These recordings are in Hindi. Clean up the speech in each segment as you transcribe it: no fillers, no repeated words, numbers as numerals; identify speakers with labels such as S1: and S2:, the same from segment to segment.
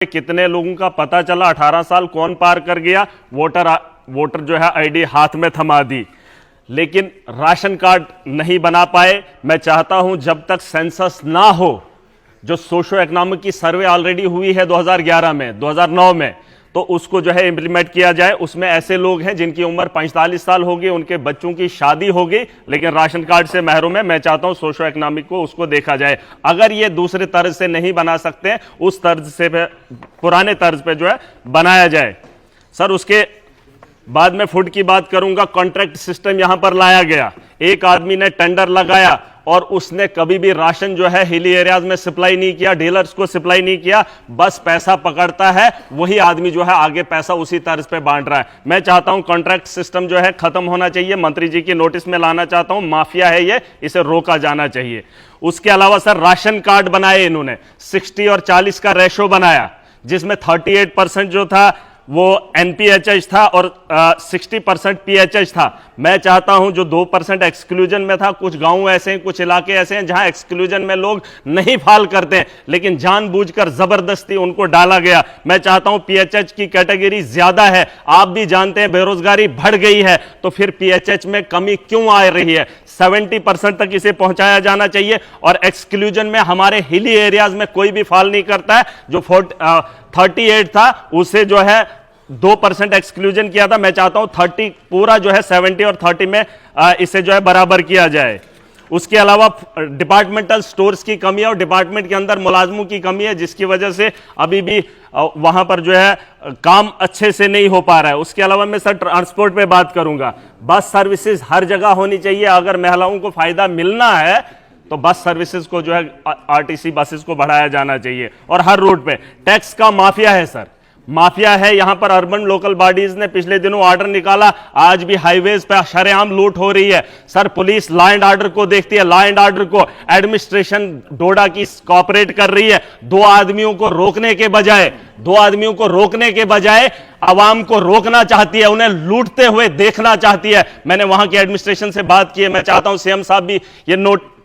S1: कितने लोगों का पता चला, 18 साल कौन पार कर गया, वोटर जो है आईडी हाथ में थमा दी, लेकिन राशन कार्ड नहीं बना पाए। मैं चाहता हूं जब तक सेंसस ना हो, जो सोशो इकोनॉमिक की सर्वे ऑलरेडी हुई है 2011 में, 2009 में, तो उसको जो है इंप्लीमेंट किया जाए। उसमें ऐसे लोग हैं जिनकी उम्र 45 साल हो गई, उनके बच्चों की शादी हो गई, लेकिन राशन कार्ड से महरूम है। मैं चाहता हूं सोशो इकोनॉमिक को उसको देखा जाए। अगर ये दूसरे तर्ज से नहीं बना सकते, उस तर्ज से पुराने तर्ज पे जो है बनाया जाए। सर उसके बाद में फूड की बात करूंगा। कॉन्ट्रैक्ट सिस्टम यहां पर लाया गया। एक आदमी ने टेंडर लगाया और उसने कभी भी राशन जो है हिली एरियाज में सप्लाई नहीं किया, डीलर्स को सप्लाई नहीं किया, बस पैसा पकड़ता है, वही आदमी जो है आगे पैसा उसी तर्ज पे बांट रहा है। मैं चाहता हूं कॉन्ट्रैक्ट सिस्टम जो है खत्म होना चाहिए। मंत्री जी की नोटिस में लाना चाहता हूं, माफिया है ये, इसे रोका जाना चाहिए। उसके अलावा सर राशन कार्ड बनाए इन्होंने, 60 और 40 का रेशो बनाया, जिसमें 38% जो था वो एनपीएचएच था और 60% पीएचएच था। मैं चाहता हूं जो 2% एक्सक्लूजन में था, कुछ गांव ऐसे हैं, कुछ इलाके ऐसे हैं जहां एक्सक्लूजन में लोग नहीं फाल करते हैं, लेकिन जानबूझकर जबरदस्ती उनको डाला गया। मैं चाहता हूं पीएचएच की कैटेगरी ज्यादा है, आप भी जानते हैं बेरोजगारी बढ़ गई है, तो फिर पीएचएच में कमी क्यों आ रही है? 70% तक इसे पहुंचाया जाना चाहिए। और एक्सक्लूजन में हमारे हिली एरियाज में कोई भी फाल नहीं करता है। जो 38 था उसे जो है 2% एक्सक्लूजन किया था। मैं चाहता हूं 30 पूरा जो है 70 और 30 में इसे जो है बराबर किया जाए। उसके अलावा डिपार्टमेंटल स्टोर्स की कमी है और डिपार्टमेंट के अंदर मुलाजमों की कमी है, जिसकी वजह से अभी भी वहां पर जो है काम अच्छे से नहीं हो पा रहा है। उसके अलावा मैं सर ट्रांसपोर्ट पे बात करूंगा। बस सर्विसेज हर जगह होनी चाहिए। अगर महिलाओं को फायदा मिलना है तो बस सर्विसेज को जो है आरटीसी बसेस को बढ़ाया जाना चाहिए। और हर रूट पे टैक्स का माफिया है सर, माफिया है। यहां पर अर्बन लोकल बॉडीज ने पिछले दिनों ऑर्डर निकाला, आज भी हाईवेज पे शरेआम लूट हो रही है। Sir police law and order को देखती है, लॉ एंड ऑर्डर को एडमिनिस्ट्रेशन डोडा की कॉपरेट कर रही है। दो आदमियों को रोकने के बजाय आवाम को रोकना चाहती है, उन्हें लूटते हुए देखना चाहती है। मैंने वहां की एडमिनिस्ट्रेशन से बात की है, मैं चाहता हूं सीएम साहब भी ये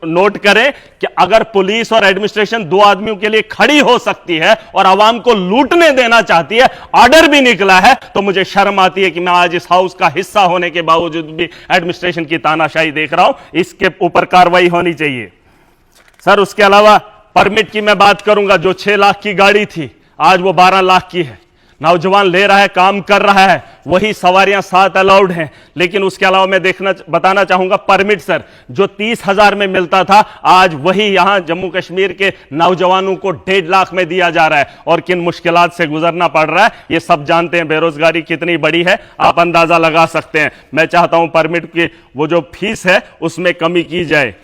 S1: नोट करें कि अगर पुलिस और एडमिनिस्ट्रेशन दो आदमियों के लिए खड़ी हो सकती है और आवाम को लूटने देना चाहती है, ऑर्डर भी निकला है, तो मुझे शर्म आती है कि मैं आज इस हाउस का हिस्सा होने के बावजूद भी एडमिनिस्ट्रेशन की तानाशाही देख रहा हूं। इसके ऊपर कार्रवाई होनी चाहिए। सर उसके अलावा परमिट की मैं बात करूंगा। जो 6 लाख की गाड़ी थी आज वो 12 लाख की है। नौजवान ले रहा है, काम कर रहा है, वही सवारियां 7 अलाउड हैं। लेकिन उसके अलावा मैं बताना चाहूंगा परमिट सर जो 30,000 में मिलता था, आज वही यहां जम्मू कश्मीर के नौजवानों को 1.5 लाख में दिया जा रहा है। और किन मुश्किलात से गुजरना पड़ रहा है ये सब जानते हैं। बेरोजगारी कितनी बड़ी है आप अंदाजा लगा सकते हैं। मैं चाहता हूं परमिट की वो जो फीस है उसमें कमी की जाए।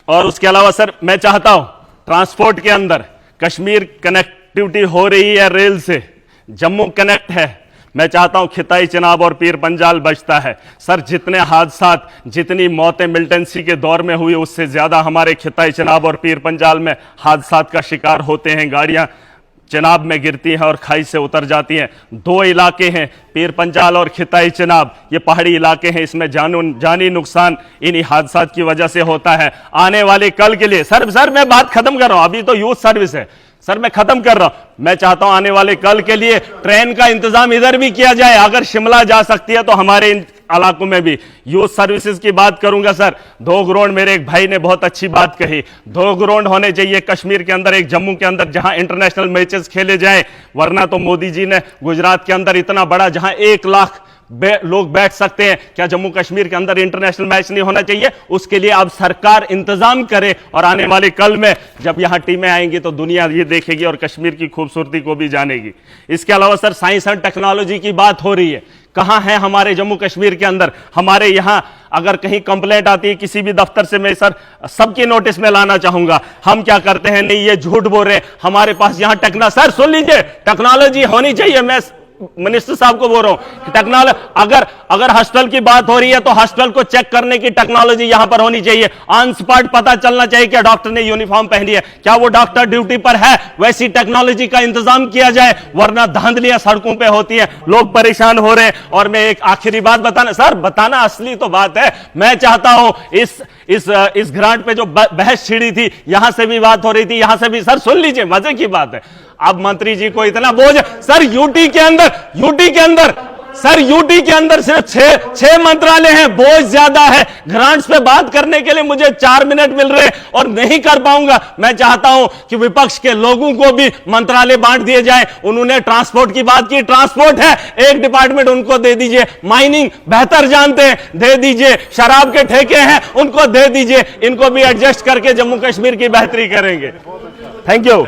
S1: और उसके अलावा सर मैं चाहता हूं ट्रांसपोर्ट के अंदर कश्मीर कनेक्टिविटी हो रही है रेल से, जम्मू कनेक्ट है। मैं चाहता हूं खिताई चिनाब और पीर पंजाल बचता है। सर जितने हादसात, जितनी मौतें मिलिटेंसी के दौर में हुई, उससे ज्यादा हमारे खिताई चिनाब और पीर पंजाल में हादसात का शिकार होते हैं। गाड़ियां चिनाब में गिरती हैं और खाई से उतर जाती हैं। 2 इलाके हैं, पीर पंजाल और खिताई चिनाब, ये पहाड़ी इलाके हैं, इसमें जानी नुकसान इन्हीं हादसात की वजह से होता है। आने वाले कल के लिए सर मैं बात खत्म कर रहा हूं, अभी तो यूथ सर्विस है सर, मैं खत्म कर रहा हूं। मैं चाहता हूं आने वाले कल के लिए ट्रेन का इंतजाम इधर भी किया जाए। अगर शिमला जा सकती है तो हमारे इन इलाकों में भी। यूथ सर्विसेज की बात करूंगा सर, 2 ग्राउंड, मेरे एक भाई ने बहुत अच्छी बात कही, 2 ग्राउंड होने चाहिए कश्मीर के अंदर, एक जम्मू के अंदर, जहां इंटरनेशनल मैचेस खेले जाए। वरना तो मोदी जी ने गुजरात के अंदर इतना बड़ा, जहां 1 लाख लोग बैठ सकते हैं, क्या जम्मू कश्मीर के अंदर इंटरनेशनल मैच नहीं होना चाहिए? उसके लिए अब सरकार इंतजाम करे। और आने वाले कल में जब यहां टीमें आएंगी तो दुनिया ये देखेगी और कश्मीर की खूबसूरती को भी जानेगी। इसके अलावा सर साइंस एंड टेक्नोलॉजी की बात हो रही है, कहां है हमारे जम्मू कश्मीर के अंदर? हमारे यहां अगर कहीं कंप्लेंट आती है किसी भी दफ्तर से, मैं सर सबकी नोटिस में लाना चाहूंगा। हम क्या करते हैं, नहीं ये झूठ बोल रहे, हमारे पास यहां सर सुन लीजिए, टेक्नोलॉजी होनी चाहिए। मैं मिनिस्टर साहब को बोल रहा हूं, टेक्नोलॉजी, अगर हॉस्टल की बात हो रही है तो हॉस्टल को चेक करने की टेक्नोलॉजी यहां पर होनी चाहिए। ऑन स्पॉट पता चलना चाहिए कि डॉक्टर ने यूनिफॉर्म पहनी है, क्या वो डॉक्टर ड्यूटी पर है, वैसी टेक्नोलॉजी का इंतजाम किया जाए, वरना धांधलियां सड़कों पे होती हैं, लोग परेशान हो रहे हैं। और मैं एक आखिरी बात बताना, सर बताना असली तो बात है, मैं चाहता हूं इस ग्रांट पे जो बहस छिड़ी थी, यहां से भी बात हो रही थी, यहां से भी, सर सुन लीजिए, मजे की बात है। अब मंत्री जी को इतना बोझ, सर यूटी के अंदर सिर्फ छह मंत्रालय हैं, बोझ ज्यादा है। ग्रांट्स पे बात करने के लिए मुझे 4 मिनट मिल रहे और नहीं कर पाऊंगा। मैं चाहता हूं कि विपक्ष के लोगों को भी मंत्रालय बांट दिए जाए। उन्होंने ट्रांसपोर्ट की बात की, ट्रांसपोर्ट है, एक डिपार्टमेंट उनको दे दीजिए। माइनिंग बेहतर जानते हैं, दे दीजिए। शराब के ठेके हैं, उनको दे दीजिए। इनको भी एडजस्ट करके जम्मू कश्मीर की बेहतरी करेंगे। Thank you.